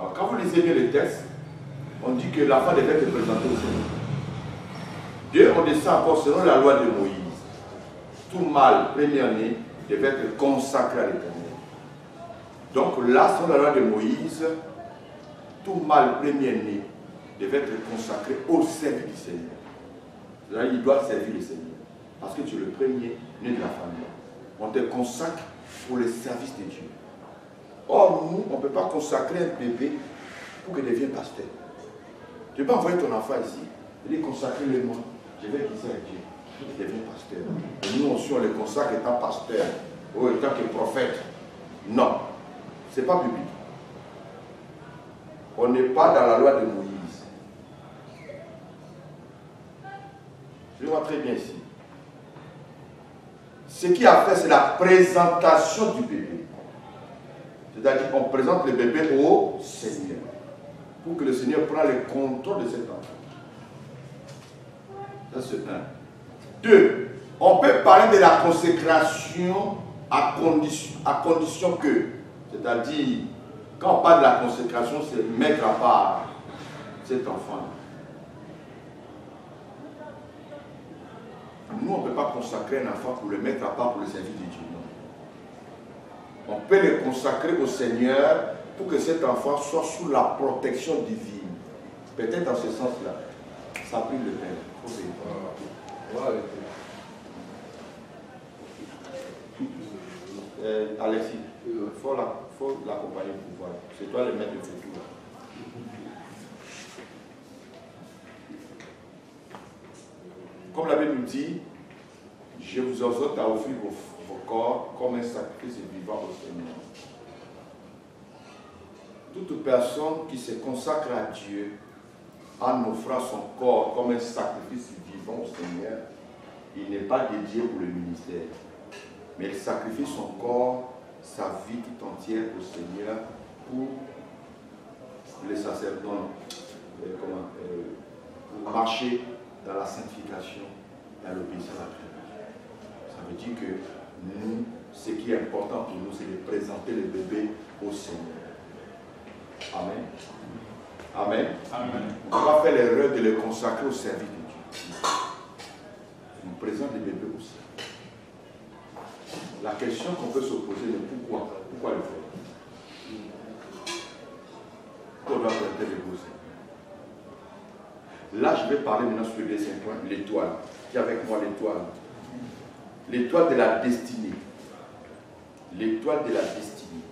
Alors, quand vous lisez bien les textes, on dit que l'enfant devait être présenté au Seigneur. Dieu, on descend encore selon la loi de Moïse. Tout mâle, premier-né, devait être consacré à l'Éternel. Donc là, selon la loi de Moïse, tout mâle premier-né devait être consacré au service du Seigneur. Là, il doit servir le Seigneur. Parce que tu es le premier né de la famille. On te consacre pour le service de Dieu. Or, nous, on ne peut pas consacrer un bébé pour qu'il devienne pasteur. Tu ne peux pas envoyer ton enfant ici et lui consacrer le moi. Je vais dire ça à Dieu. Il devient pasteur. Et nous aussi, on le consacre étant pasteur ou étant que prophète. Non. Ce n'est pas biblique. On n'est pas dans la loi de Moïse. Je vois très bien ici. Ce qui a fait, c'est la présentation du bébé. C'est-à-dire qu'on présente le bébé au Seigneur. Pour que le Seigneur prenne le contrôle de cet enfant. Ça, c'est un. Deux, on peut parler de la consécration à condition que, c'est-à-dire, quand on parle de la consécration, c'est mettre à part cet enfant. Nous, on ne peut pas consacrer un enfant pour le mettre à part pour le service de Dieu. Non. On peut le consacrer au Seigneur pour que cet enfant soit sous la protection divine. Peut-être dans ce sens-là. Ça prie le Père. Alexis, il faut l'accompagner pour voir. C'est toi le maître de ce tour. Comme la Bible nous dit, je vous exhorte à offrir vos corps comme un sacrifice vivant au Seigneur. Toute personne qui se consacre à Dieu en offrant son corps comme un sacrifice vivant au Seigneur, il n'est pas dédié pour le ministère. Mais il sacrifie son corps, sa vie tout entière au Seigneur pour les sacerdots, pour marcher dans la sanctification et à l'obéissance à Dieu. Ça veut dire que nous, ce qui est important pour nous, c'est de présenter le bébé au Seigneur. Amen. Amen. Amen. On va faire l'erreur de le consacrer au service de Dieu. On présente le bébé au Seigneur. La question qu'on peut se poser est pourquoi? Pourquoi le faire? Pourquoi on doit présenter le bébé au Seigneur? Là, je vais parler maintenant sur le deuxième point, l'étoile. Qui est avec moi l'étoile? L'étoile de la destinée. L'étoile de la destinée.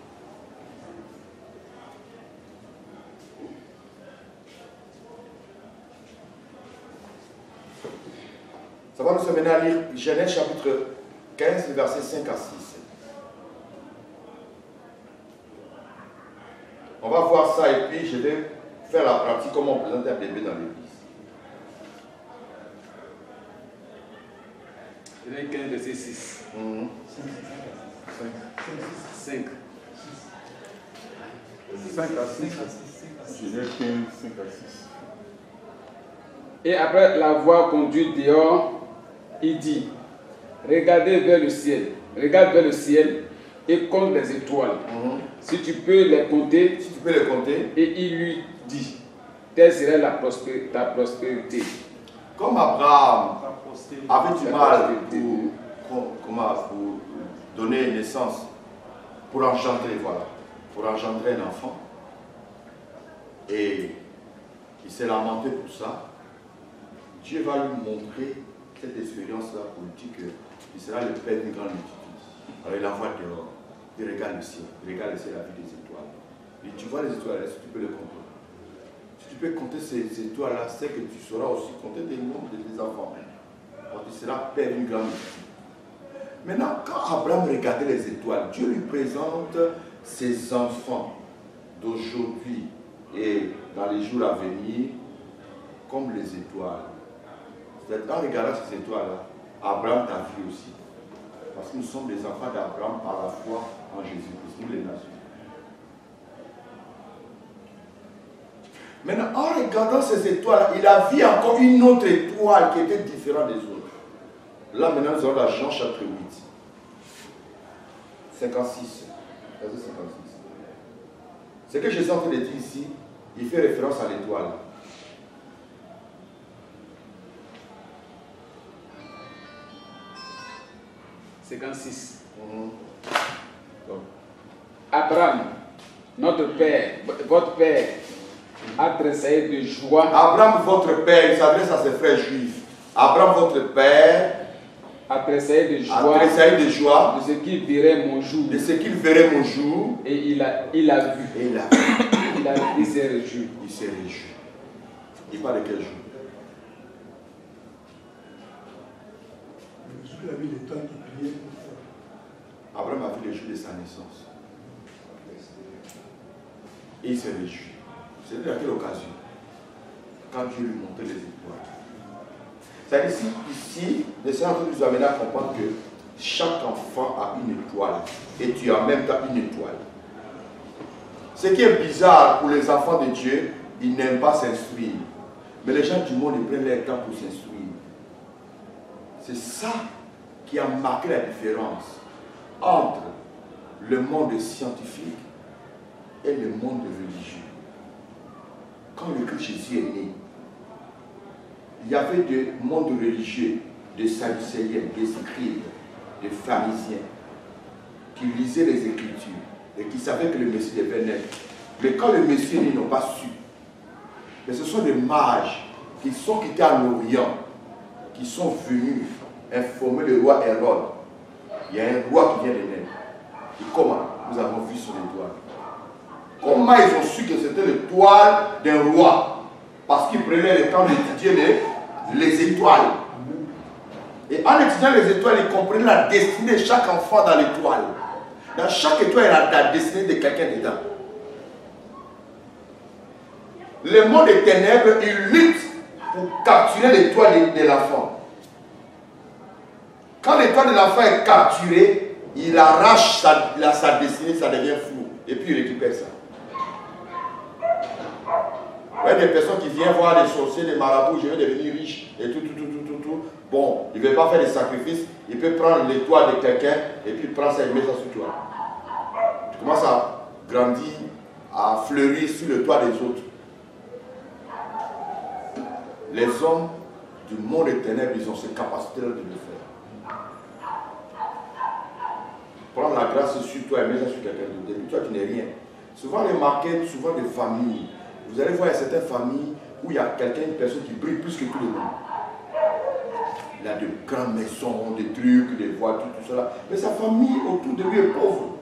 Ça va nous amener à lire Genèse chapitre 15, versets 5 à 6. On va voir ça et puis je vais faire la pratique comment on présente un bébé dans l'église. Genèse 15, verset 6. 5. 5 à 6. Genèse 15, 5 à 6. Et après l'avoir conduit dehors, il dit, regardez vers le ciel, regarde vers le ciel et compte les étoiles. Si tu peux les compter, et il lui dit, telle serait ta prospérité. Comme Abraham avait du mal pour donner naissance, pour engendrer, voilà, pour engendrer un enfant, et il s'est lamenté pour ça, Dieu va lui montrer cette expérience-là pour lui dire qu'il sera le père d'une grande multitude. Alors il envoie dehors, il regarde le ciel, la vie des étoiles. Et tu vois les étoiles, est-ce que tu peux les compter? Si tu peux compter ces étoiles-là, c'est que tu sauras aussi compter des nombres de tes enfants. Alors tu seras père d'une grande multitude. Maintenant, quand Abraham regardait les étoiles, Dieu lui présente ses enfants d'aujourd'hui et dans les jours à venir comme les étoiles. En regardant ces étoiles-là, Abraham t'a vu aussi. Parce que nous sommes des enfants d'Abraham par la foi en Jésus-Christ, nous les nations. Maintenant, en regardant ces étoiles, il a vu encore une autre étoile qui était différente des autres. Là, maintenant, nous avons la Jean chapitre 8. 56. Verset 56. Ce que je suis en train de dire ici, il fait référence à l'étoile. C'est 56. Abraham, notre père, votre père, a tressaillé de joie. Abraham, votre père, il s'adresse à ses frères juifs. Abraham, votre père, a tressaillé de joie, de ce qu'il verrait mon jour. De ce qu'il verrait mon jour. Et il a vu. Et il a vu. Il s'est réjoui. Il s'est réjoui. Il parle de quel jour? Abraham a vu le jour de sa naissance. Et il s'est réjoui. C'est à quelle occasion? Quand Dieu lui montrait les étoiles. C'est-à-dire ici, le Seigneur nous amène à comprendre que chaque enfant a une étoile. Et tu as en même temps une étoile. Ce qui est bizarre pour les enfants de Dieu, ils n'aiment pas s'instruire. Mais les gens du monde, ils prennent leur temps pour s'instruire. C'est ça qui a marqué la différence entre le monde scientifique et le monde religieux. Quand le Christ Jésus est né, il y avait des mondes religieux, des Sadducéens, des scribes, des pharisiens, qui lisaient les Écritures et qui savaient que le Messie devait naître. Mais quand le Messie est né, ils n'ont pas su. Mais ce sont des mages qui étaient en Orient, qui sont venus informer le roi Hérode. Il y a un roi qui vient de naître. Et comment? Nous avons vu son étoile. Comment ils ont su que c'était l'étoile d'un roi? Parce qu'ils prenaient le temps d'étudier les étoiles. Et en étudiant les étoiles, ils comprenaient la destinée de chaque enfant dans l'étoile. Dans chaque étoile, il y a la destinée de quelqu'un dedans. Le monde des ténèbres, il lutte pour capturer l'étoile de l'enfant. Quand l'étoile de l'enfant est capturée, il arrache sa destinée, ça devient flou. Et puis il récupère ça. Vous voyez des personnes qui viennent voir des sorciers, des marabouts, je vais devenir riche, et tout. Bon, il ne veut pas faire des sacrifices, il peut prendre l'étoile de quelqu'un, et puis il prend ça et met ça sur toi. Tu commences à grandir, à fleurir sur le toit des autres. Les hommes du monde des ténèbres, ils ont cette capacité-là de le faire. Prends la grâce sur toi et mets ça sur quelqu'un d'autre. Et puis toi, tu n'es rien. Souvent, remarquez, souvent des familles. Vous allez voir, il y a certaines familles où il y a quelqu'un, une personne qui brille plus que tout le monde. Il a de grandes maisons, des trucs, des voitures, tout cela. Mais sa famille autour de lui est pauvre.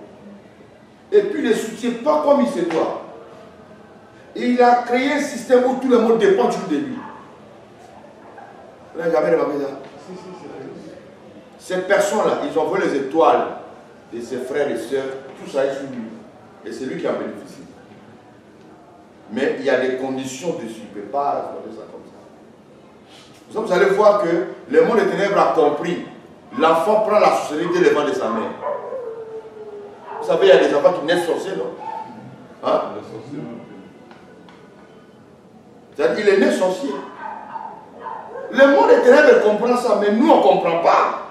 Et puis, il ne les soutient pas comme il se doit. Et il a créé un système où tout le monde dépend toujours de lui. Vous n'avez jamais remarqué ça? Ces personnes-là, ils ont volé les étoiles de ses frères et sœurs, tout ça est sur lui. Et c'est lui qui en bénéficie. Mais il y a des conditions dessus. Il ne peut pas faire ça comme ça. Vous allez voir que le monde des ténèbres a compris. L'enfant prend la sorcellerie dès le ventre de sa mère. Vous savez, il y a des enfants qui naissent sorciers, non? Hein? C'est-à-dire qu'il est né sorcier. Le monde des ténèbres comprend ça, mais nous on ne comprend pas.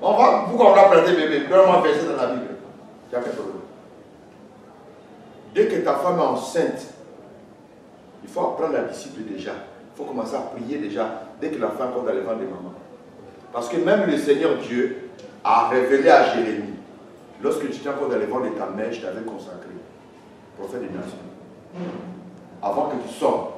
Pourquoi on va prêter bébé? Donne-moi verset dans la Bible. Il y a quel problème? Dès que ta femme est enceinte, il faut apprendre la discipline déjà. Il faut commencer à prier déjà, dès que la femme est dans le ventre de maman. Parce que même le Seigneur Dieu a révélé à Jérémie, lorsque tu étais encore dans le ventre de ta mère, je t'avais consacré, prophète des nations, avant que tu sortes.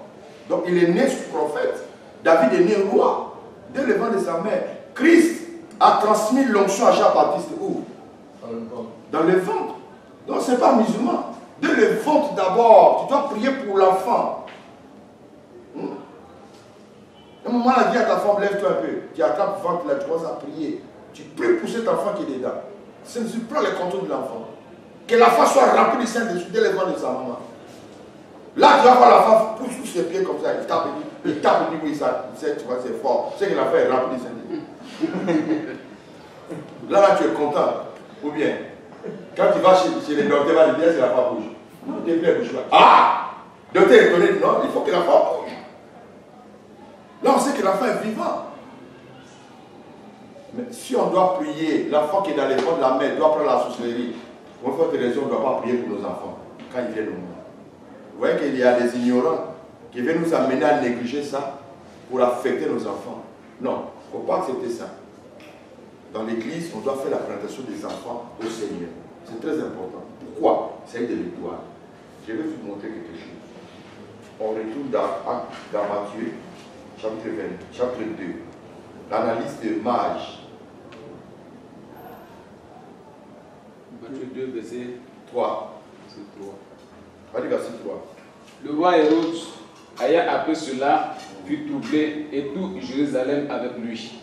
Donc il est né prophète. David est né roi, dès le ventre de sa mère. Christ a transmis l'onction à Jean-Baptiste où? Dans le ventre. Donc ce n'est pas musulman. Dès le ventre d'abord, tu dois prier pour l'enfant. À un moment, la vie à ta femme, lève-toi un peu. Tu attrapes le ventre, là, tu commences à prier. Tu pries pour cet enfant qui est dedans. Tu prends le contrôle de l'enfant. Que l'enfant soit rempli du Saint-Esprit dès le ventre de sa maman. Là, tu vas voir la femme pousse sous ses pieds comme ça. Il tape et dit oui, ça, tu vois, c'est fort. C'est que l'enfant est rempli du Saint-Esprit. Là, tu es content. Ou bien, quand tu vas chez les docteurs, tu vas dire, c'est la femme bouge. Non, tu es bien bouge pas. Ah! Docteur est étonné, non, il faut que la femme bouge. Là, on sait que l'enfant est vivant. Mais si on doit prier, l'enfant qui est dans les ventres de la mère doit prendre la sorcellerie. Pour une fois que raison, on ne doit pas prier pour nos enfants quand ils viennent au monde. voyez qu'il y a des ignorants qui viennent nous amener à négliger ça pour affecter nos enfants. Non, il ne faut pas accepter ça. Dans l'église, on doit faire la présentation des enfants au Seigneur. C'est très important. Pourquoi? C'est de l'étoile. Je vais vous montrer quelque chose. On retourne dans Matthieu, chapitre 2. L'analyse de Mage. Matthieu 2, verset 3. C'est 3. Allez, verset 3. Le roi Hérode, ayant appris cela, fut troublé et tout Jérusalem avec lui.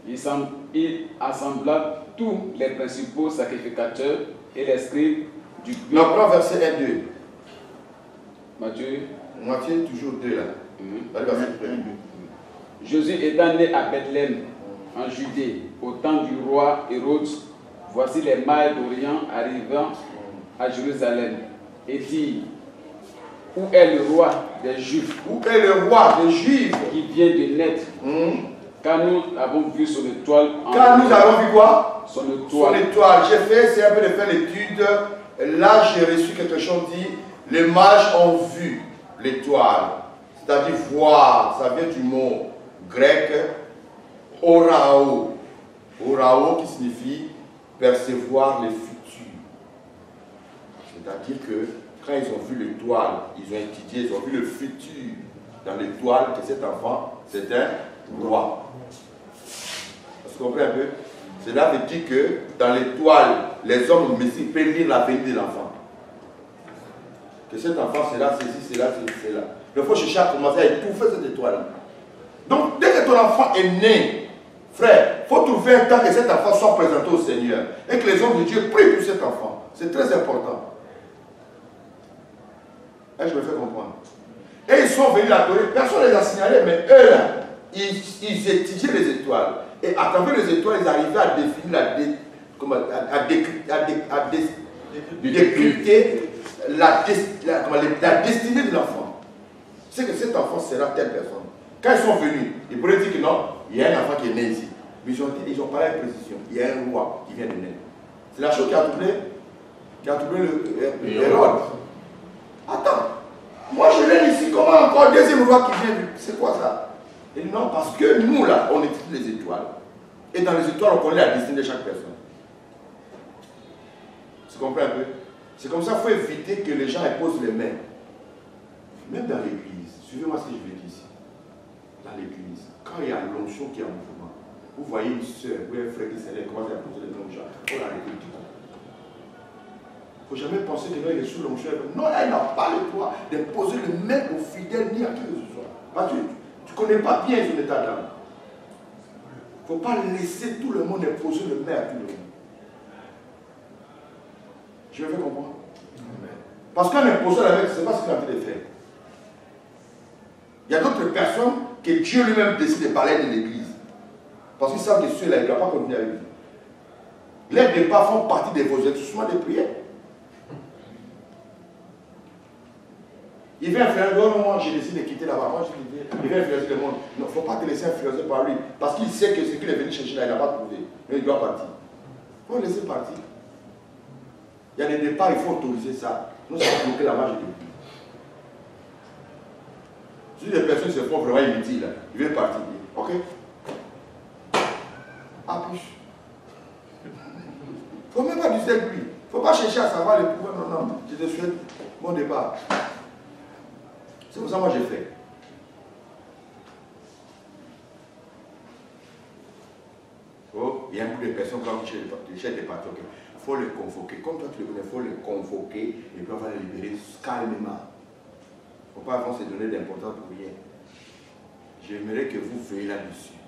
Il assembla tous les principaux sacrificateurs et les scribes du peuple. Non, prends verset 1-2. Matthieu. Matthieu, toujours 2 là. Allez, verset 1. Jésus étant né à Bethléem, en Judée, au temps du roi Hérode, voici les mages d'Orient arrivant à Jérusalem et dit: où est le roi des Juifs? Où est le roi des Juifs Qui vient de naître? Car nous avons vu son étoile. Car nous avons vu quoi? Son étoile. Son étoile. J'ai fait, c'est un peu de faire l'étude. Là, j'ai reçu quelque chose dit, les mages ont vu l'étoile. C'est-à-dire voir, ça vient du mot grec orao. Orao qui signifie percevoir les futurs. C'est-à-dire que quand ils ont vu l'étoile, ils ont étudié, ils ont vu le futur dans l'étoile, que cet enfant, c'est un roi. Vous comprenez un peu? Cela veut dire que dans l'étoile, les hommes messie peuvent lire l'avenir de l'enfant. Que cet enfant, c'est là, ceci, c'est là, c'est là. Il faut chercher à commencer à étouffer cette étoile. Donc, dès que ton enfant est né, frère, il faut trouver un temps que cet enfant soit présenté au Seigneur et que les hommes de Dieu prient pour cet enfant. C'est très important. Et je me fais comprendre. Et ils sont venus l'adorer, personne ne les a signalés, mais eux là, ils étudiaient les étoiles. Et à travers les étoiles, ils arrivaient à définir décrypter la destinée de l'enfant. C'est que cet enfant sera telle personne. Quand ils sont venus, ils pourraient dire que non, il y a un enfant qui est né ici. Mais ils ont parlé avec précision. Il y a un roi qui vient de naître. C'est la chose qui a troublé le Hérode. Attends, moi je l'ai ici, comment encore deuxième roi qui vient? C'est quoi ça? Et non, parce que nous là, on étudie les étoiles. Et dans les étoiles, on connaît la destinée de chaque personne. Tu comprends un peu? C'est comme ça qu'il faut éviter que les gens imposent les mains. Même dans l'église, suivez-moi ce que je vais dire ici. Dans l'église, quand il y a l'onction qui est en mouvement, vous voyez une soeur ou un frère qui s'élève, commence à poser les mains aux gens, on l'arrête tout. Il ne faut jamais penser que là, il est sous l'onction. Non, là, il n'a pas le droit d'imposer les mains aux fidèles ni à qui que ce soit. Parce que tu ne connais pas bien son état d'âme. Il ne faut pas laisser tout le monde imposer le main à tout le monde. Je me fais comprendre? Parce qu'en imposant la main, ce n'est pas ce qu'il a envie de faire. Il y a d'autres personnes que Dieu lui-même décide de parler de l'église. Parce qu'ils savent que ceux-là, il ne doit pas continuer avec vous. Les départs font partie de vos exaucements de prière. Il vient influencer, non, moi j'ai décidé de quitter là-bas, moi il vient influencer le monde. Non, il ne faut pas te laisser influencer par lui. Parce qu'il sait que ce qu'il est venu chercher là, il n'a pas trouvé. Mais il doit partir. Il faut le laisser partir. Il y a des départs, il faut autoriser ça. Nous sommes bloqués là-bas, j'ai dit. Si les personnes se font vraiment inutiles, ils veulent partir. Ok? À plus. Il ne faut même pas discuter avec lui. Il ne faut pas chercher à savoir les pouvoirs. Non, non, je te souhaite bon départ. C'est pour ça que moi j'ai fait. Oh, il y a beaucoup de personnes qui cherchent des parties. Okay. Il faut les convoquer. Comme toi tu le connais, il faut les convoquer et puis on va les libérer calmement. Il ne faut pas avant se donner d'importance pour rien. J'aimerais que vous veillez là-dessus.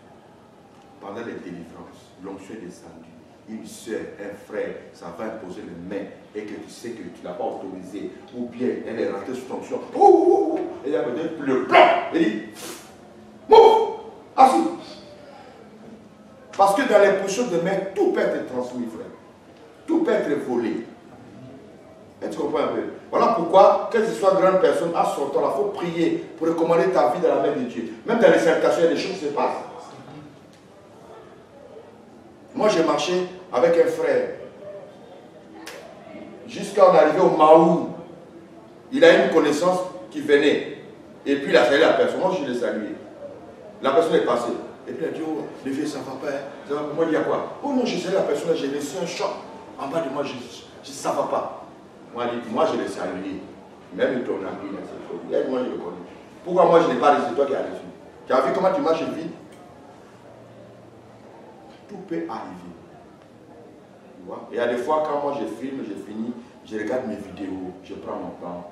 Pendant les délivrances, l'onction est descendue. Une soeur, un frère, ça va imposer les mains et que tu sais que tu ne l'as pas autorisé, ou bien elle est rentrée sous ton onction. Et il y a peut-être le plan. Il dit, move, assis. Parce que dans les positions de main, tout peut être transmis, frère. Tout peut être volé. Et tu comprends un peu? Voilà pourquoi, quelle que soit grande personne, à son temps, il faut prier pour recommander ta vie dans la main de Dieu. Même dans les salutations, il y a des choses qui se passent. Moi, j'ai marché avec un frère jusqu'à on arriver au Maou. il a une connaissance qui venait. Et puis il a salué la personne. Moi, je l'ai salué. La personne est passée. Et puis il a dit, oh, les vieux, ça ne va pas. Ça va. Moi, il y a quoi? Oh non, j'ai salué la personne, j'ai laissé un choc. En bas de moi, je ça ne va pas. Moi, je l'ai salué. Même ton ami, moi, je le connais. Pourquoi moi, je n'ai pas reçu? C'est toi qui as reçu. Tu as vu comment tu marches vite? Tout peut arriver. Tu vois? Et il y a des fois, quand moi je filme, je finis, je regarde mes vidéos, je prends mon temps.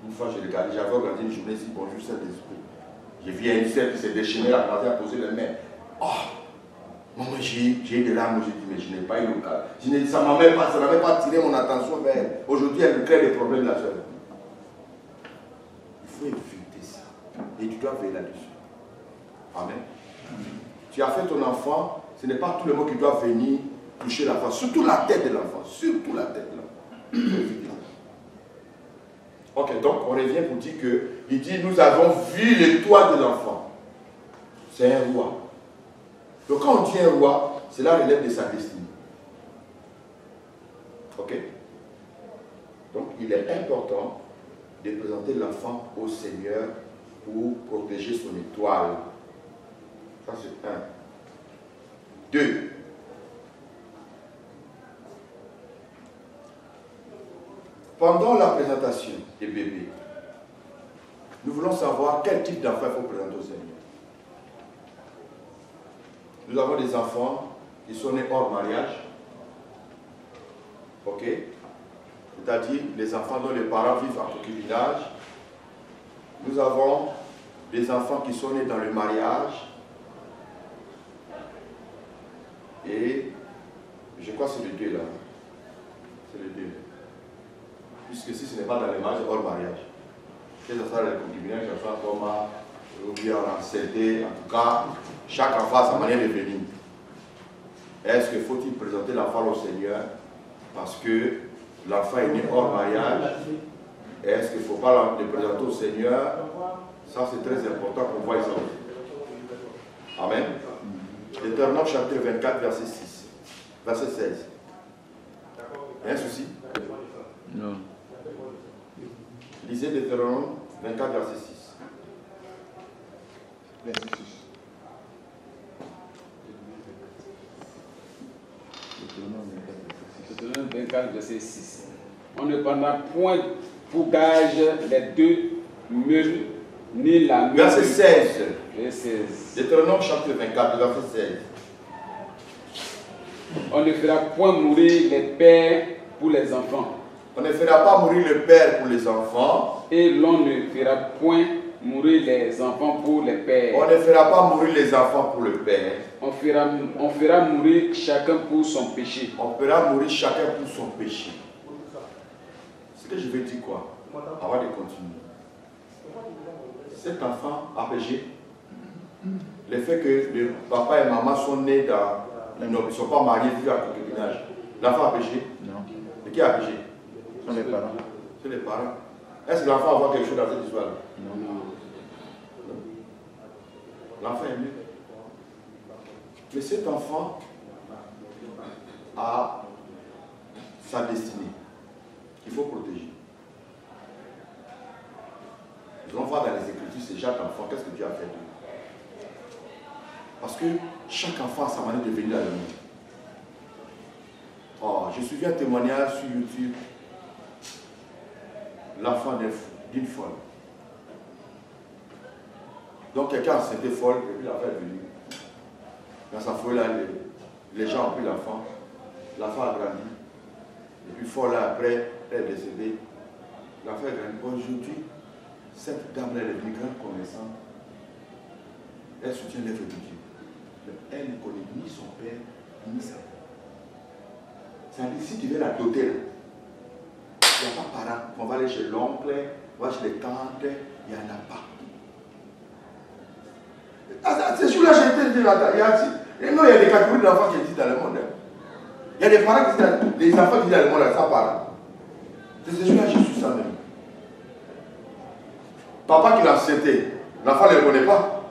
Une fois, je regardais, j'avais regardé une journée ici, bonjour, Saint-Esprit. J'ai vu une sœur qui s'est déchaînée, elle a commencé à poser les mains. Oh! Moi, j'ai eu des larmes, je dis, mais je n'ai pas eu l'occasion. Ça n'a même pas tiré mon attention vers elle. Aujourd'hui, elle me crée des problèmes, la sœur. Il faut éviter ça. Et tu dois veiller là-dessus. Amen. Tu as fait ton enfant, ce n'est pas tout le monde qui doit venir toucher l'enfant, surtout la tête de l'enfant, surtout la tête de l'enfant. Ok, donc on revient pour dire que, il dit, nous avons vu l'étoile de l'enfant. C'est un roi. Donc quand on dit un roi, cela relève de sa destinée. Ok? Donc il est important de présenter l'enfant au Seigneur pour protéger son étoile. Ça c'est un. 2. Pendant la présentation des bébés, nous voulons savoir quel type d'enfant il faut présenter au Seigneur. Nous avons des enfants qui sont nés hors mariage. Ok? C'est-à-dire les enfants dont les parents vivent en concubinage. Nous avons des enfants qui sont nés dans le mariage. Et je crois que c'est les deux là. C'est les deux. Puisque si ce n'est pas dans le mariage, c'est hors mariage. Que ce soit le concubinage, que ce soit Thomas, ou bien en ancêté, en tout cas, chaque enfant a sa manière de venir. Est-ce qu'il faut-il présenter l'enfant au Seigneur parce que l'enfant est né hors mariage? Est-ce qu'il ne faut pas le présenter au Seigneur? Ça, c'est très important qu'on voit ça. Amen. Deutéronome chapitre 24, verset 6. Verset 16. Il y a un souci? Non. Lisez Deutéronome 24, verset 6. Verset 6. Deutéronome 24, verset 6. On ne prendra point pour gage les deux meules, ni la meule. Verset 16. Verset 16. Deutéronome chapitre 24, verset 16. On ne fera point mourir les pères pour les enfants. On ne fera pas mourir le père pour les enfants. Et l'on ne fera point mourir les enfants pour les pères. On ne fera pas mourir les enfants pour le père. On fera mourir chacun pour son péché. On fera mourir chacun pour son péché. Ce que je veux dire quoi? Avant de continuer. Cet enfant a péché. Le fait que le papa et maman sont nés dans... Ils ne sont pas mariés, vivent à concubinage. L'enfant a péché? Non. Et qui a péché? Ce sont les parents. C'est les parents. Est-ce que l'enfant va voir quelque chose dans cette histoire-là? Non. L'enfant est mieux. Mais cet enfant a sa destinée qu'il faut protéger. Nous allons voir dans les Écritures, c'est chaque enfant, qu'est-ce que Dieu a fait d'eux? Parce que chaque enfant a sa manière de venir à le monde. Oh, je suis vu un témoignage sur YouTube. L'enfant d'une folle. Donc quelqu'un s'était folle, et puis l'enfant est venu. Dans sa folie là, les gens ont pris l'enfant. L'enfant a grandi. Et puis folle là, après, elle est décédée. L'enfant est grandi. Aujourd'hui, cette dame-là est devenue grande connaissante. Elle soutient l'œuvre de Dieu. Mais elle ne connaît ni son père, ni sa mère. C'est-à-dire, si tu veux la doter, là, il n'y a pas de parents. On va aller chez l'oncle, on va chez les tantes, il n'y en a pas. C'est celui-là, j'ai été dit là. Il y a des catégories d'enfants qui existent dans le monde. Il y a des parents qui existent, des enfants qui existent dans le monde sans parents. C'est celui-là, j'ai su ça même. Papa qui l'a accepté, l'enfant ne le connaît pas.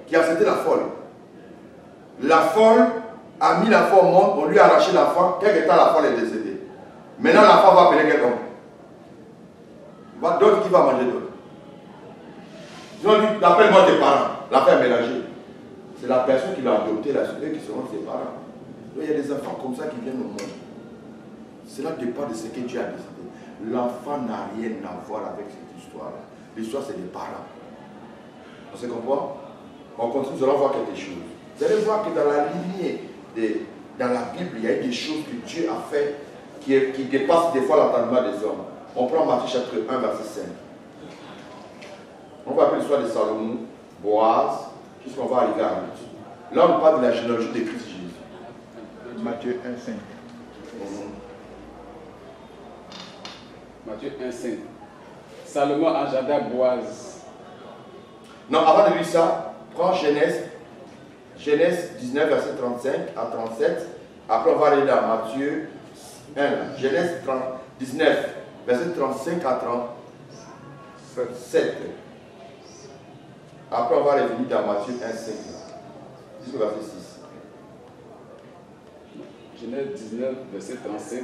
Qui a accepté la folle. La folle a mis l'enfant au monde, on lui a arraché l'enfant, quelque temps la folle est décédée. Maintenant l'enfant va appeler quelqu'un. D'autres qui va manger d'autres. Sinon, lui, appelle-moi tes parents. L'affaire mélangée. C'est la personne qui l'a adopté, là, c'est eux qui seront ses parents. Donc, il y a des enfants comme ça qui viennent au monde. Cela dépend de ce que Dieu a décidé. L'enfant n'a rien à voir avec cette histoire-là. L'histoire, c'est des parents. On se comprend? On continue, nous allons voir quelque chose. Vous allez voir que dans la lignée, dans la Bible, il y a des choses que Dieu a fait qui dépassent des fois l'entendement des hommes. On prend Matthieu chapitre 1, verset 5. On va appeler l'histoire de Salomon, Boaz, puisqu'on va arriver à Ruth. Là, on parle de la généalogie de Christ Jésus. Matthieu 1, 5. Matthieu 1, 5. Salomon engenda Boaz. Non, avant de lire ça, prends Genèse 19, verset 35 à 37. Après, on va aller dans Matthieu 1. Genèse 19, verset 35 à 37. Après, on va revenir dans Matthieu 1, 5. Jusqu'au verset 6. Genèse 19, verset 35.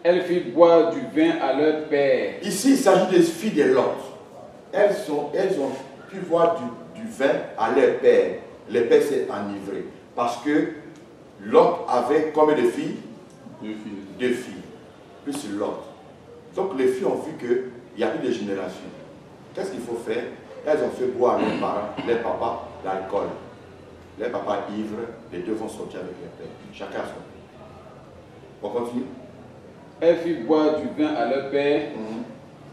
Elles firent boire du vin à leur père. Ici, il s'agit des filles de Lot. Elles ont pu boire du vin à leur père. Le père s'est enivré. Parce que Lot avait combien de filles? 2 filles. 2 filles. Plus Lot. Donc les filles ont vu qu'il n'y a plus de génération. Qu'est-ce qu'il faut faire? Elles ont fait boire leurs parents, leurs papas, l'alcool. Les papas ivres, les deux vont sortir avec leur père. Chacun a son père. On continue. Elles firent boire du vin à leur père.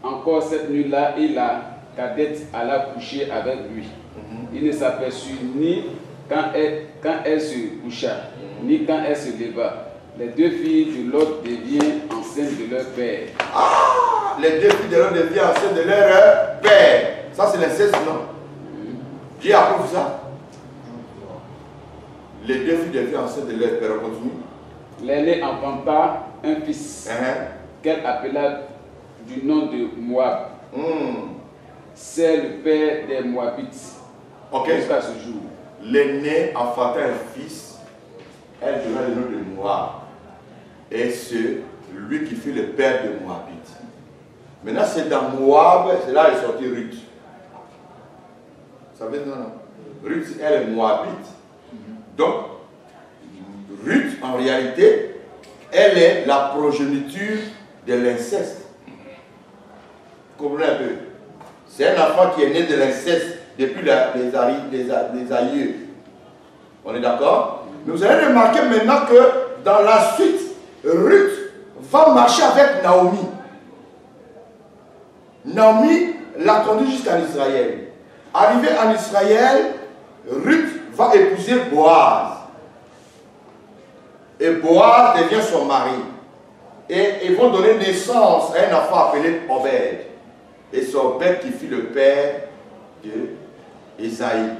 Encore cette nuit-là, et la cadette alla coucher avec lui. Il ne s'aperçut ni quand elle se coucha, ni quand elle se leva. Les 2 filles de Lot deviennent enceintes de leur père. Ah! Les 2 filles de Lot deviennent enceintes de leur père. Ça, c'est l'inceste, non? Dieu approuve ça. Les 2 filles deviennent enceintes de leur père. On continue. L'aînée enfanta un fils qu'elle appela du nom de Moab. C'est le père des Moabites. Jusqu'à ce jour. L'aîné enfanta un fils, elle donna le nom de Moab. Et c'est lui qui fut le père de Moabite. Maintenant, c'est dans Moab, c'est là qu'elle est sortie Ruth. Vous savez, non? Ruth, elle est Moabite. Donc, Ruth, en réalité, elle est la progéniture de l'inceste. Vous comprenez un peu? C'est un enfant qui est né de l'inceste depuis les aïeux. On est d'accord? Mais vous allez remarquer maintenant que dans la suite, Ruth va marcher avec Naomi. Naomi l'a conduit jusqu'en Israël. Arrivé en Israël, Ruth va épouser Boaz. Et Boaz devient son mari. Et ils vont donner naissance à un enfant appelé Obed. Et c'est Obed qui fut le père de Esaïe.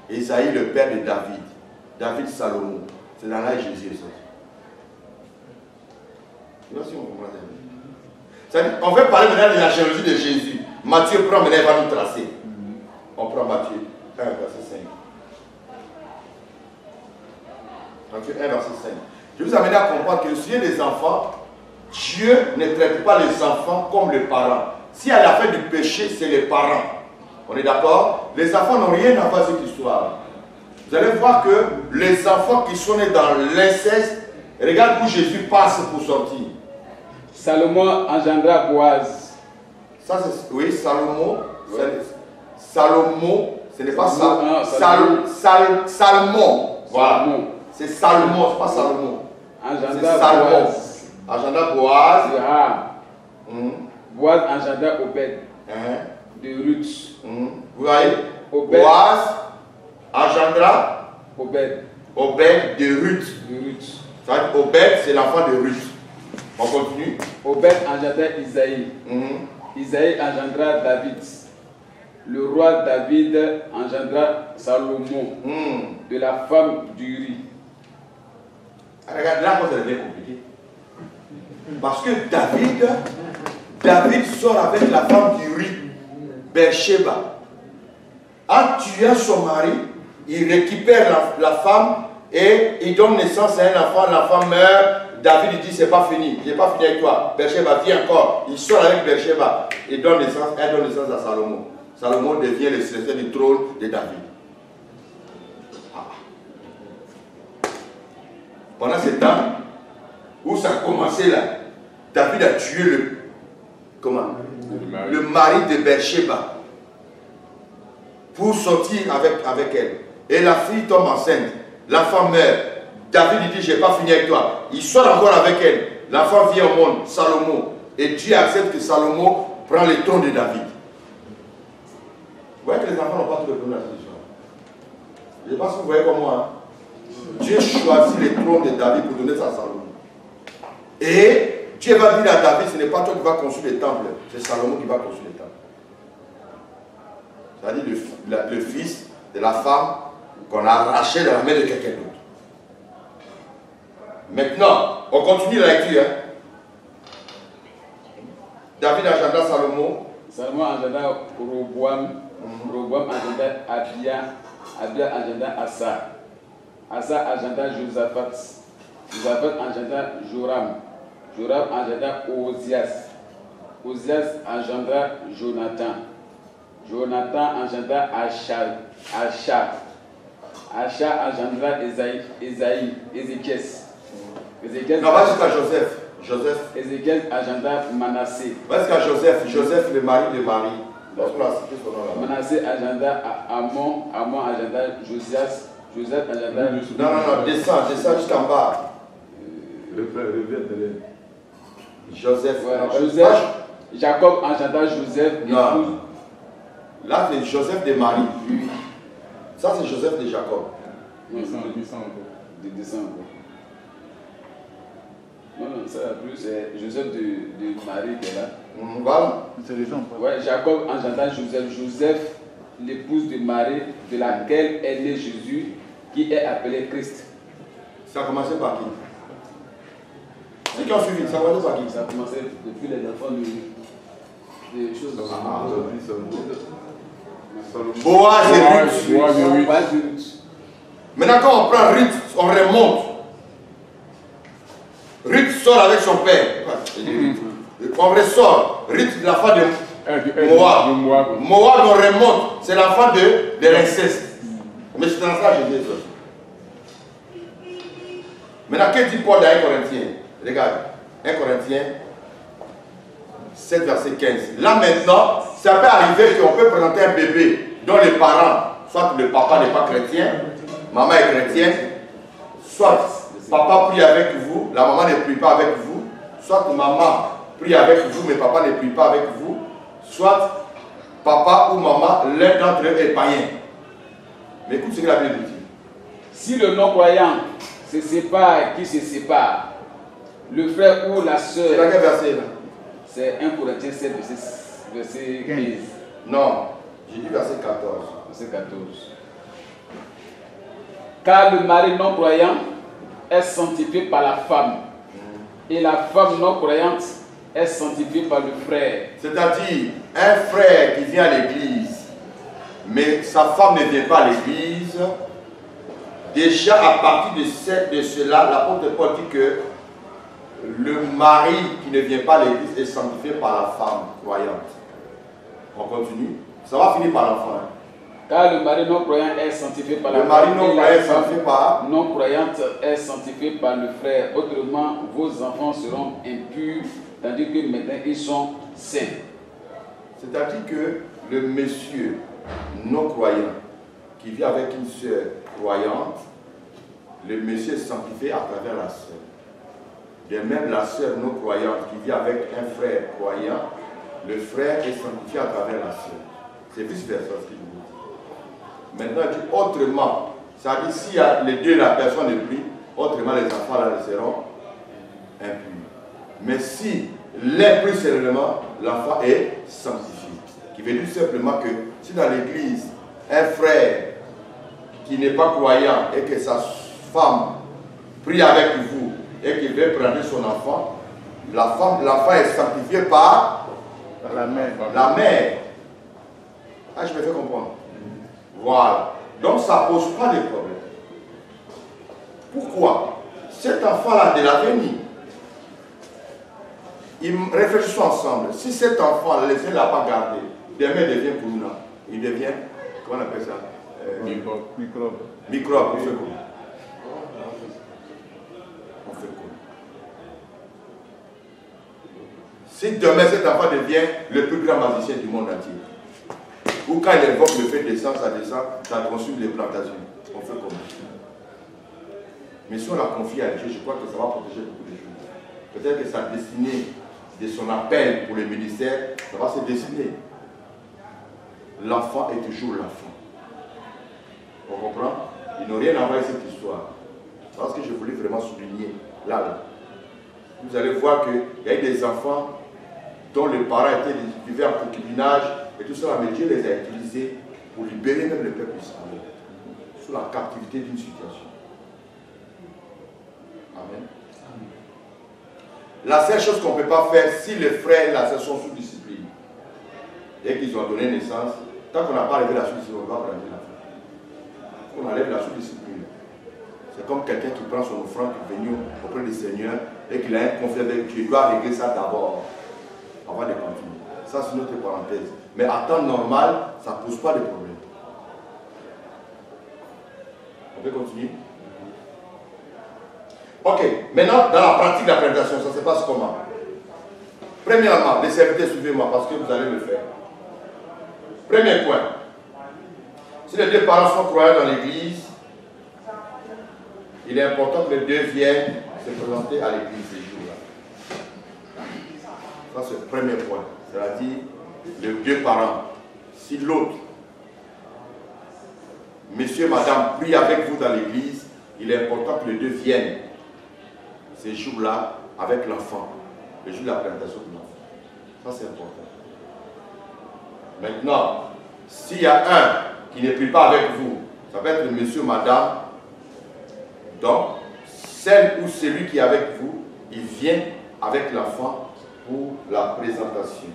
Esaïe, le père de David. David Salomon. C'est dans là que Jésus est sorti. Je ne sais pas si on comprend ça. On va parler maintenant de la généalogie de Jésus. Matthieu prend maintenant, il va nous tracer. On prend Matthieu 1, verset 5. Matthieu 1, verset 5. Je vais vous amener à comprendre que le sujet des enfants, Dieu ne traite pas les enfants comme les parents. Si elle a fait du péché, c'est les parents. On est d'accord? Les enfants n'ont rien à voir avec cette histoire. Vous allez voir que les enfants qui sont nés dans l'inceste, regarde où Jésus passe pour sortir. Salomon engendra Boaz. Ça, c'est, oui, Salomon. Ouais. Salomon, ce n'est pas Salmon. Voilà. C'est Salomon, c'est pas Salomon. C'est Salmon. Engendra Boaz. Boaz engendra Obed. De Ruth. Vous voyez? Boaz engendra Obed. Obed de Ruth. Ça veut dire Obed, c'est l'enfant de Ruth. On continue. Obed engendra Isaïe. Isaïe engendra David. Le roi David engendra Salomon. De la femme d'Uri. Regarde, là, ça devient compliqué. Parce que David sort avec la femme d'Uri, Beersheba. En tuant son mari, il récupère la femme et il donne naissance à un enfant. L'enfant meurt, David il dit c'est pas fini, j'ai pas fini avec toi. Bersheba, viens encore. Il sort avec Bersheba et elle donne naissance à Salomon. Salomon devient le successeur du trône de David. Pendant ce temps où ça a commencé là, David a tué le mari de Bersheba pour sortir avec elle. Et la fille tombe enceinte. L'enfant meurt. David dit, j'ai pas fini avec toi. Il sort encore avec elle. L'enfant vient au monde, Salomon. Et Dieu accepte que Salomon prend le trône de David. Vous voyez que les enfants n'ont pas tout le trône à cette histoire. Je pense que vous voyez comme moi. Hein? Dieu choisit le trône de David pour donner ça à Salomon. Et Dieu va dire à David, ce n'est pas toi qui vas construire le temple, c'est Salomon qui va construire le temple. C'est-à-dire le fils de la femme qu'on a arraché de la main de quelqu'un d'autre. Maintenant, on continue la lecture. Hein? David agenda Salomon. Salomon agenda Roboam. Roboam agenda Abia. Abia agenda Asa. Asa agenda Josaphat. Josaphat agenda Joram. Joram agenda Ozias. Ozias agenda Jonathan. Jonathan agenda Achar. Achar agenda Ézéchias. Non, va jusqu'à Joseph. Ézéchias agenda Manassé. Va jusqu'à Joseph. Joseph, le mari de Marie. Manassé agenda Amon. Amon agenda Josias. Joseph agenda. Non, descends jusqu'en bas. Joseph. Ouais, Joseph. Jacob agenda Joseph. Non. Là, c'est Joseph de Marie. Ça, c'est Joseph de Jacob. Descends encore. Non, ça plus, c'est Joseph de Marie qui est là. Voilà. Ouais, Jacob engenda Joseph. Joseph, l'épouse de Marie, de laquelle est né Jésus, qui est appelé Christ. Ça a commencé par qui? Ceux qui ont suivi, ça a commencé par qui? Ça a commencé depuis les enfants des choses. Boaz et Ruth. Maintenant, quand on prend Ruth, on remonte. Ruth sort avec son père. On ressort. Ruth, l'enfant de Moab. Moab, on remonte. C'est l'enfant de l'inceste. Mais c'est dans ça que je dis ça. Maintenant, qu'est-ce que dit Paul dans 1 Corinthiens? Regarde, 1 Corinthiens 7, verset 15. Là maintenant, ça peut arriver qu'on peut présenter un bébé dont les parents, soit le papa n'est pas chrétien, maman est chrétienne, soit papa prie avec vous, la maman ne prie pas avec vous, soit maman prie avec vous, mais papa ne prie pas avec vous, soit papa ou maman, l'un d'entre eux est païen. Mais écoute ce que la Bible dit. Si le non-croyant se sépare, qui se sépare, le frère ou la soeur. C'est dans quel verset là? C'est 1 Corinthiens 7, verset 15. Non, j'ai dit verset 14. Verset 14. Car le mari non-croyant est sanctifié par la femme, et la femme non-croyante est sanctifiée par le frère. C'est-à-dire, un frère qui vient à l'église, mais sa femme ne vient pas à l'église, déjà à partir de cela, l'apôtre Paul dit que le mari qui ne vient pas à l'église est sanctifié par la femme croyante. On continue. Ça va finir par l'enfant. Car le mari non-croyant est sanctifié par la femme. Le mari non-croyant est sanctifié par non-croyante est sanctifié par le frère. Autrement, vos enfants seront impurs, tandis que maintenant ils sont saints. C'est-à-dire que le monsieur non-croyant qui vit avec une sœur croyante, le monsieur est sanctifié à travers la sœur. De même, la sœur non-croyante qui vit avec un frère croyant, le frère est sanctifié à travers la sœur. C'est vice-versa ce qu'il dit. Maintenant, il dit autrement. Ça dit, s'il y a les deux, la personne est prie, autrement les enfants là seront impurs. Mais si l'un prie sérieusement, l'enfant est sanctifié. Qui veut dire simplement que si dans l'église, un frère qui n'est pas croyant et que sa femme prie avec vous et qu'il veut prendre son enfant, l'enfant est sanctifié par la mère. La mère. Ah, je me fais comprendre. Voilà. Donc ça ne pose pas de problème. Pourquoi? Cet enfant-là de l'avenir, Réfléchissons ensemble. Si cet enfant, laissez l'a pas gardé, demain il devient pour nous. Il devient, comment on appelle ça? Microbe. Microbe, on fait quoi? On fait quoi? Si demain cet enfant devient le plus grand magicien du monde entier, ou quand il invoque le fait de descendre, ça consume les plantations, on fait comment? Mais si on la confie à Dieu, je crois que ça va protéger beaucoup de choses. Peut-être que sa destinée de son appel pour le ministère, ça va se dessiner. L'enfant est toujours l'enfant. On comprend? Il n'a rien à voir avec cette histoire. C'est ce que je voulais vraiment souligner. Là. Vous allez voir qu'il y a eu des enfants dont les parents vivaient en concubinage et tout ça, mais Dieu les a utilisés pour libérer même le peuple israélien sous la captivité d'une situation. Amen. La seule chose qu'on ne peut pas faire, si les frères et la sœur sont sous discipline, dès qu'ils ont donné naissance, tant qu'on n'a pas enlevé la sous-discipline, on ne va pas prendre la on enlève la sous-discipline. C'est comme quelqu'un qui prend son offrande pour venir auprès du Seigneur et qu'il a un conflit avec Dieu. Il doit régler ça d'abord, avant de continuer. Ça, c'est notre parenthèse. Mais à temps normal, ça ne pose pas de problème. On peut continuer? Ok, maintenant, dans la pratique de la présentation, ça se passe comment? Premièrement, les serviteurs, suivez-moi parce que vous allez le faire. Premier point. Si les deux parents sont croyants dans l'église, il est important que les deux viennent se présenter à l'église ces jours-là. Ça, c'est le premier point. C'est-à-dire, les deux parents. Si l'autre, monsieur et madame, prie avec vous dans l'église, il est important que les deux viennent ces jours-là avec l'enfant, le jour de la présentation de l'enfant. Ça, c'est important. Maintenant, s'il y a un qui ne prie pas avec vous, ça peut être le monsieur, madame, donc, celle ou celui qui est avec vous, il vient avec l'enfant pour la présentation.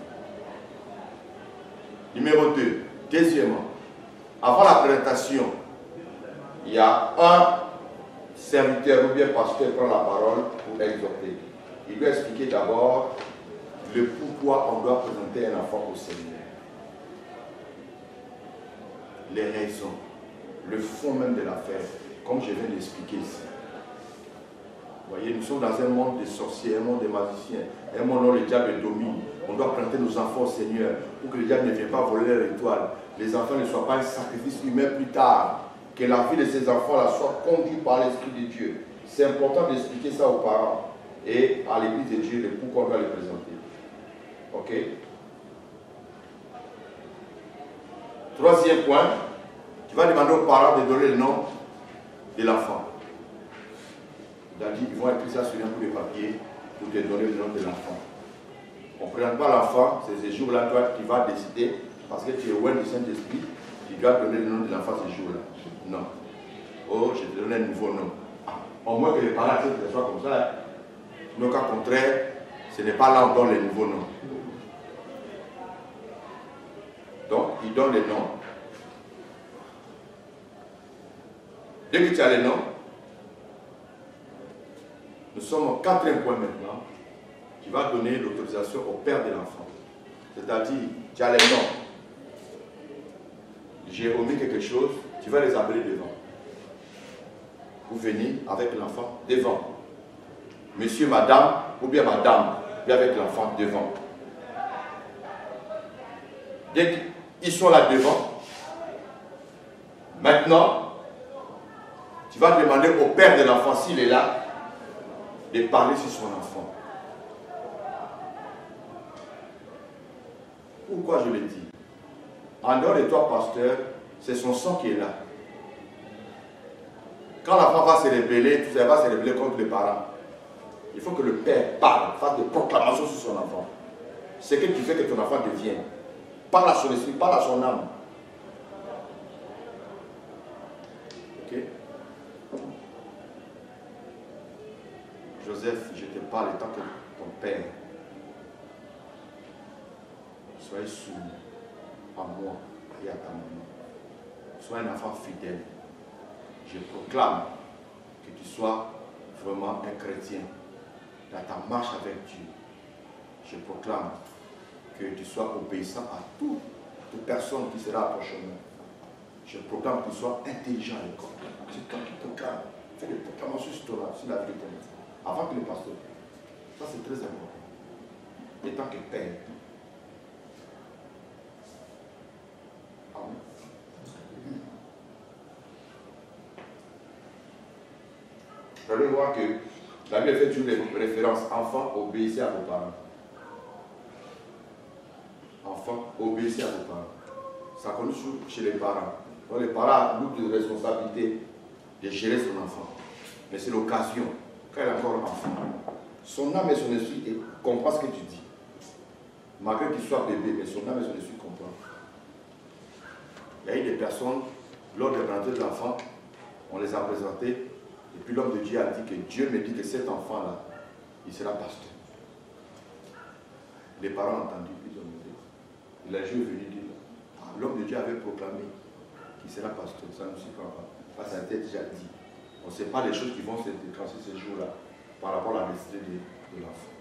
Numéro 2. Deuxièmement, avant la présentation, il y a un serviteur ou bien pasteur qui prend la parole pour exhorter. Il doit expliquer d'abord le pourquoi on doit présenter un enfant au Seigneur. Les raisons, le fond même de l'affaire, comme je viens d'expliquer ici. Vous voyez, nous sommes dans un monde de sorciers, un monde de magiciens, un monde où le diable domine. On doit présenter nos enfants au Seigneur pour que le diable ne vienne pas voler leur étoile. Les enfants ne soient pas un sacrifice humain plus tard. Que la vie de ces enfants-là soit conduite par l'Esprit de Dieu. C'est important d'expliquer ça aux parents et à l'Église de Dieu, le pourquoi on doit les présenter. Ok? Troisième point, tu vas demander aux parents de donner le nom de l'enfant. C'est-à-dire qu'ils vont écrire ça sur un bout de papier pour te donner le nom de l'enfant. On ne présente pas l'enfant, c'est ce jour-là, toi qui vas décider, parce que tu es loin du Saint-Esprit, tu dois donner le nom de l'enfant ce jour-là. Non. Oh, je te donne un nouveau nom. Ah, au moins que les parents acceptent que ce soit comme ça. Hein. Sinon, au cas contraire, ce n'est pas là où on donne les nouveaux noms. Donc, il donne les noms. Dès que tu as les noms, nous sommes au quatrième point maintenant. Tu vas donner l'autorisation au père de l'enfant. C'est-à-dire, tu as les noms. J'ai omis quelque chose, tu vas les appeler devant. Vous venez avec l'enfant devant. Monsieur, madame, ou bien madame, puis avec l'enfant devant. Dès qu'ils sont là devant, maintenant, tu vas demander au père de l'enfant, s'il est là, de parler sur son enfant. Pourquoi je le dis? En dehors de toi, pasteur, c'est son sang qui est là. Quand l'enfant va se révéler, tout ça va se révéler contre les parents. Il faut que le père parle, fasse des proclamations sur son enfant. C'est ce qui fait que ton enfant devienne. Parle à son esprit, parle à son âme. Ok? Joseph, je te parle étant que ton père. Soyez soumis à moi et à ta maman. Sois un enfant fidèle. Je proclame que tu sois vraiment un chrétien dans ta marche avec Dieu. Je proclame que tu sois obéissant à toute personne qui sera à ton chemin. Je proclame que tu sois intelligent à l'école. C'est toi qui proclames. Fais des proclamations sur la vie de ton enfant. Avant que le pasteur. Ça, c'est très important. Et tant que père. Amen. Vous allez voir que la Bible fait toujours une référence. Enfants, obéissez à vos parents. Enfants, obéissez à vos parents. Ça commence chez les parents. Donc les parents ont une responsabilité de gérer son enfant. Mais c'est l'occasion, quand il est encore enfant, son âme et son esprit comprennent ce que tu dis. Malgré qu'il soit bébé, mais son âme et son esprit comprennent. Il y a eu des personnes, lors de la rentrée de l'enfant, on les a présentés, et puis l'homme de Dieu a dit que Dieu me dit que cet enfant-là, il sera pasteur. Les parents ont entendu, ils ont dit. Et la Dieu est venu dire, l'homme de Dieu avait proclamé qu'il sera pasteur. Ça ne suffit pas. Parce que ça a été déjà dit. On ne sait pas les choses qui vont se déclencher ces jours-là par rapport à la destinée de l'enfant.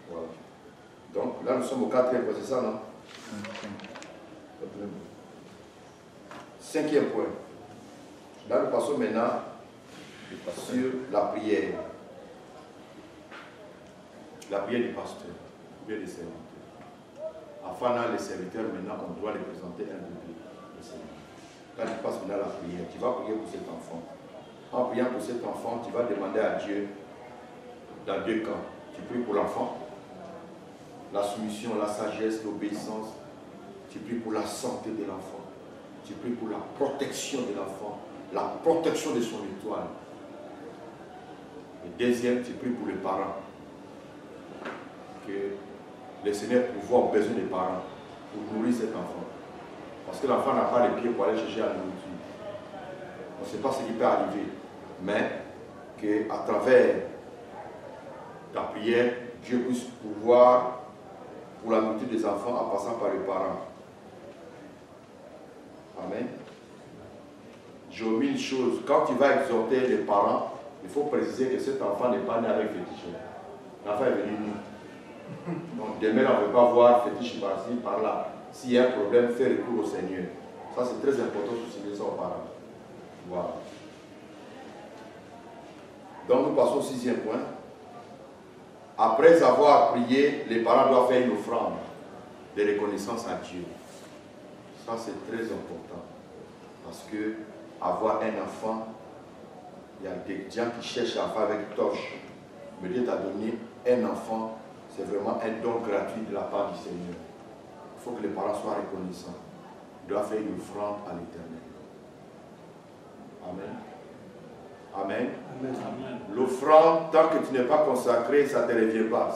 Voilà. Donc là, nous sommes au 4e point, c'est ça, non? 5e point. Là, nous passons maintenant sur la prière. La prière du pasteur, la prière des serviteurs. Enfin, là, les serviteurs, maintenant, on doit les présenter un bébé. Quand tu passes maintenant à la prière, tu vas prier pour cet enfant. En priant pour cet enfant, tu vas demander à Dieu dans 2 camps. Tu pries pour l'enfant, la soumission, la sagesse, l'obéissance. Tu pries pour la santé de l'enfant. Tu pries pour la protection de l'enfant, la protection de son étoile. Et deuxième, tu pries pour les parents. Que le Seigneur pourvoie aux besoins des parents pour nourrir cet enfant. Parce que l'enfant n'a pas les pieds pour aller chercher la nourriture. On ne sait pas ce qui peut arriver. Mais qu'à travers ta prière, Dieu puisse pouvoir pour la nourriture des enfants en passant par les parents. Amen. J'ai omis une chose. Quand tu vas exhorter les parents, il faut préciser que cet enfant n'est pas né avec fétiche. L'enfant est venu nu. Donc demain, on ne peut pas voir fétiche par-ci, par-là. S'il y a un problème, fais recours au Seigneur. Ça, c'est très important de souligner ça aux parents. Voilà. Donc, nous passons au 6e point. Après avoir prié, les parents doivent faire une offrande de reconnaissance à Dieu. Ça, c'est très important. Parce que avoir un enfant, il y a des gens qui cherchent à faire avec torche. Mais Dieu t'a donné un enfant, c'est vraiment un don gratuit de la part du Seigneur. Il faut que les parents soient reconnaissants. Ils doivent faire une offrande à l'Éternel. Amen. Amen. Amen. L'offrande, tant que tu n'es pas consacré, ça ne te revient pas.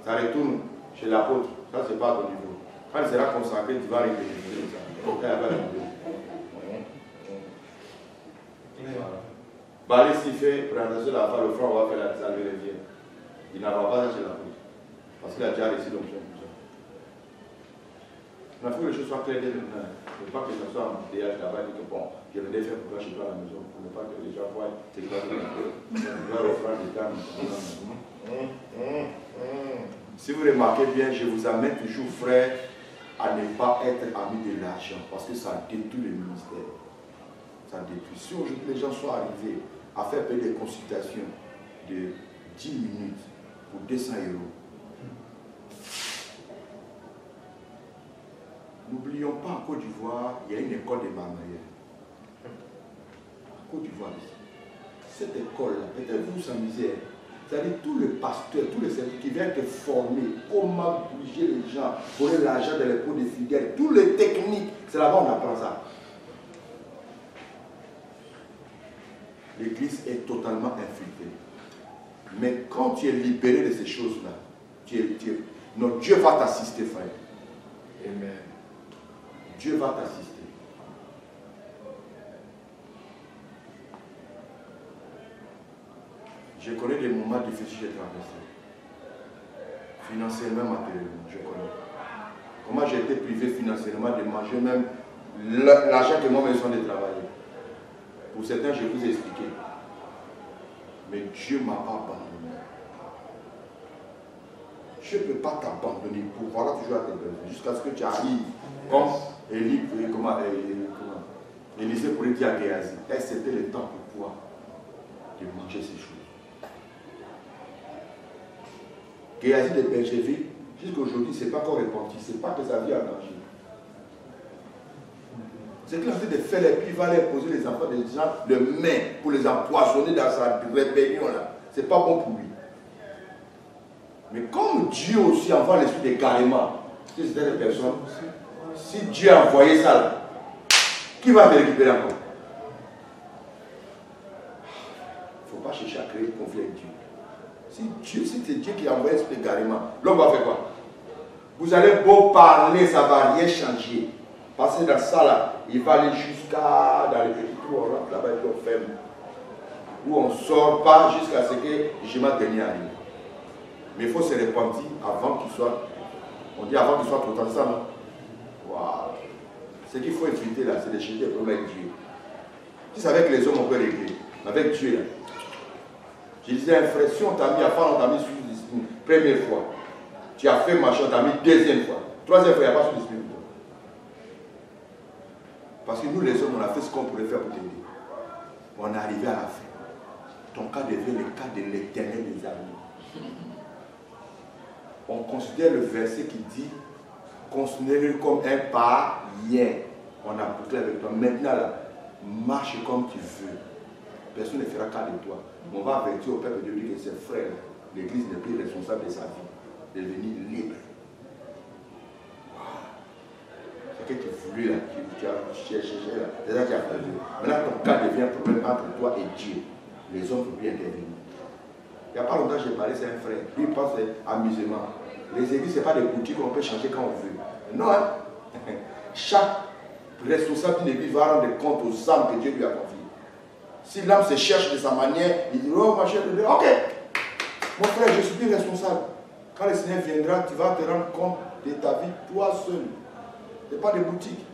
Ça retourne chez l'apôtre. Ça, ce n'est pas à ton niveau. Quand il sera consacré, tu vas récupérer ça. Bali s'il fait présentation de la part, l'offrande, on va faire ça lui revient. Il n'aura pas ça chez l'apôtre. Parce qu'il a déjà reçu l'onction. Il faut que les choses soient claires dès maintenant. Il ne faut pas que ça soit en déage là-bas et que bon, je venais faire pourquoi je suis pas à la maison. Pour ne pas que les gens voient c'est quoi que je dois offrir des dames. Si vous remarquez bien, je vous amène toujours, frère, à ne pas être ami de l'argent parce que ça détruit le ministère. Ça détruit. Si aujourd'hui les gens sont arrivés à faire payer des consultations de 10 minutes pour 200 €, n'oublions pas, en Côte d'Ivoire, il y a une école de marmailleurs. En Côte d'Ivoire, cette école-là, peut-être vous vous amusez, c'est-à-dire tous les pasteurs, tous les serviteurs qui viennent être formés, comment bouger les gens, voler l'argent dans les pots de fidèles, toutes les techniques, c'est là-bas on apprend ça. L'église est totalement infiltrée. Mais quand tu es libéré de ces choses-là, notre Dieu va t'assister, frère. Amen. Dieu va t'assister. Je connais les moments difficiles que j'ai traversés. Financièrement, matériellement, je connais. Comment j'ai été privé financièrement de manger même l'argent que moi, j'ai besoin de travailler. Pour certains, je vous ai expliqué. Mais Dieu ne m'a pas abandonné. je ne peux pas t'abandonner pour voir toujours à tes besoins jusqu'à ce que tu arrives comme Élisée pourrait dire à Géasi, c'était le temps pour toi de manger ces choses. Géasi de Bergeville, jusqu'à aujourd'hui, ce n'est pas encore repenti, ce n'est pas que sa vie a danger. C'est qu'il a fait de faire les puis il va les poser les enfants des gens de main pour les empoisonner dans sa rébellion là. Ce n'est pas bon pour lui. Mais comme Dieu aussi envoie l'esprit de carrément, si c'était des personnes, si Dieu a envoyé ça là, qui va te récupérer encore? Il ne faut pas chercher à créer le conflit avec Dieu. Si c'est Dieu qui a envoyé l'esprit de carrément, l'homme va faire quoi? Vous allez beau parler, ça ne va rien changer. Parce que dans ça là, il va aller jusqu'à dans les petits trous, on rentre là-bas et puis on ferme. Où on ne sort pas jusqu'à ce que le jugement dernier arrive. Mais il faut se repentir avant qu'il soit, on dit avant qu'il soit trop tard, ça non? Wow. Ce qu'il faut éviter là, c'est de chercher des problèmes avec Dieu. Si c'est avec les hommes, on peut régler. Mais avec Dieu là. Je disais à un frère, si on t'a mis à faire, on t'a mis sous discipline, première fois. Tu as fait machin, on t'a mis deuxième fois. Troisième fois, il n'y a pas sous discipline. Parce que nous les hommes, on a fait ce qu'on pourrait faire pour t'aider. On est arrivé à la fin. Ton cas devient le cas de l'Éternel des armées. On considère le verset qui dit considère-le comme un païen. On a bouclé avec toi. Maintenant, là, marche comme tu veux. Personne ne fera cas de toi. On va avertir au peuple de Dieu que ses frères, l'Église n'est plus responsable de sa vie, de devenir libre. Ce que tu voulais là, tu as cherché là, c'est ça qui a perdu. Maintenant, ton cas devient un problème entre toi et Dieu. Les hommes ne peuvent plus intervenir. Il n'y a pas longtemps, j'ai parlé, c'est un frère. Lui, il pense à amusement. Les églises, ce n'est pas des boutiques qu'on peut changer quand on veut. Non, hein? Chaque responsable d'une église va rendre compte aux âmes que Dieu lui a confiées. Si l'âme se cherche de sa manière, il dit, oh ma chère, ok, mon frère, je suis plus responsable. Quand le Seigneur viendra, tu vas te rendre compte de ta vie, toi seul. Ce n'est pas des boutiques.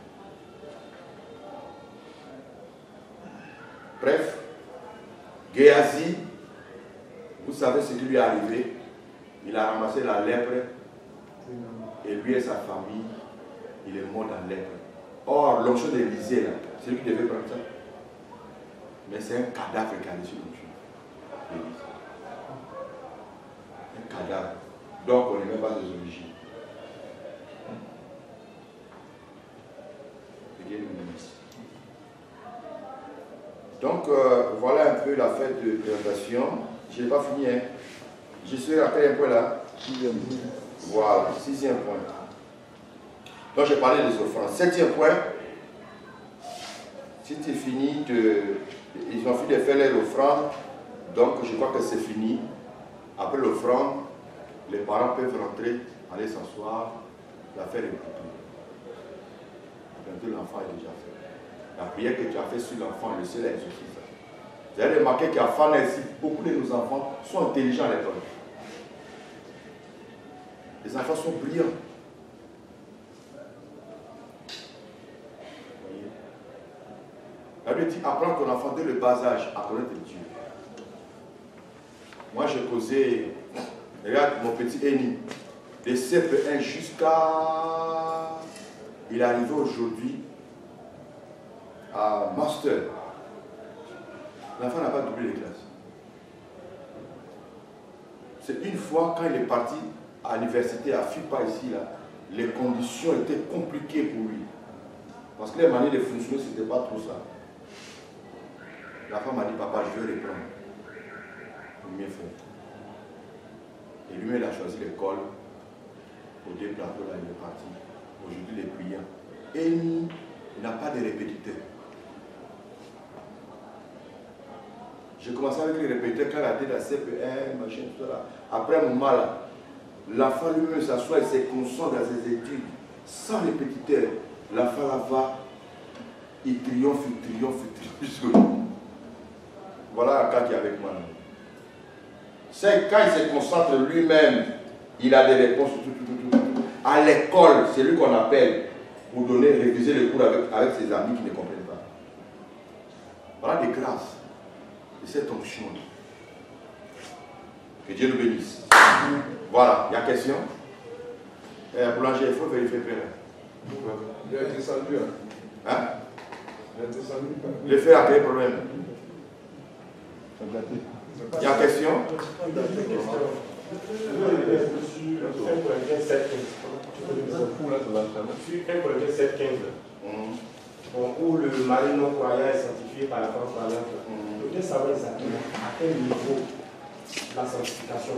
Bref, Géasi, vous savez ce qui lui est arrivé. Il a ramassé la lèpre et lui et sa famille, il est mort dans la lèpre. Or, l'onction d'Élisée, là, c'est lui qui devait prendre ça. Mais c'est un cadavre qui a laissé l'onction d'Élisée. Un cadavre. Donc, on n'est même pas des origines. Donc, voilà un peu la fête de présentation. Je n'ai pas fini, hein. Je suis à quel point là? 6e. Voilà, 6e point. Donc, j'ai parlé des offrandes. 7e point. Si tu finis ils ont fini de faire leur offrande, donc je crois que c'est fini. Après l'offrande, les parents peuvent rentrer, aller s'asseoir, l'affaire est bouclée. Bientôt l'enfant est déjà fait. La prière que tu as faite sur l'enfant, le ciel a exaucé ça. Vous avez remarqué qu'à Fana ici, beaucoup de nos enfants sont intelligents à l'école. Les enfants sont brillants. La Bible dit, apprends ton enfant dès le bas âge à connaître Dieu. Moi, j'ai causé, regarde mon petit Eni, de CP1 jusqu'à... Il est arrivé aujourd'hui à Master. L'enfant n'a pas doublé les classes. C'est une fois, quand il est parti à l'université, à FIPA ici, là, les conditions étaient compliquées pour lui. Parce que les manières de fonctionner, ce n'était pas trop ça. La femme m'a dit, papa, je veux reprendre. Pour mieux faire. Et lui-même, il a choisi l'école. Au deux plateaux, là, il est parti. Aujourd'hui, il est brillant. Et il n'a pas de répétiteur. J'ai commencé avec les répétiteurs quand il a été dans CP1, machin, tout ça là. Après un moment là, l'enfant lui-même s'assoit et se concentre dans ses études. Sans répétiteur, l'enfant là va, il triomphe jusqu'au. Voilà un cas qui est avec moi. C'est quand il se concentre lui-même, il a des réponses. À l'école, c'est lui qu'on appelle pour donner, réviser les cours avec ses amis qui ne comprennent pas. Voilà des grâces de cette onction. Que Dieu nous bénisse. Voilà, il y a question. Boulanger, il faut vérifier bien. Il est descendu. Hein? Il est descendu. Le fait a quel problème? Il y a question? Bon, où le mari non croyant est sanctifié par la femme croyante. Je voudrais savoir exactement à quel niveau la sanctification.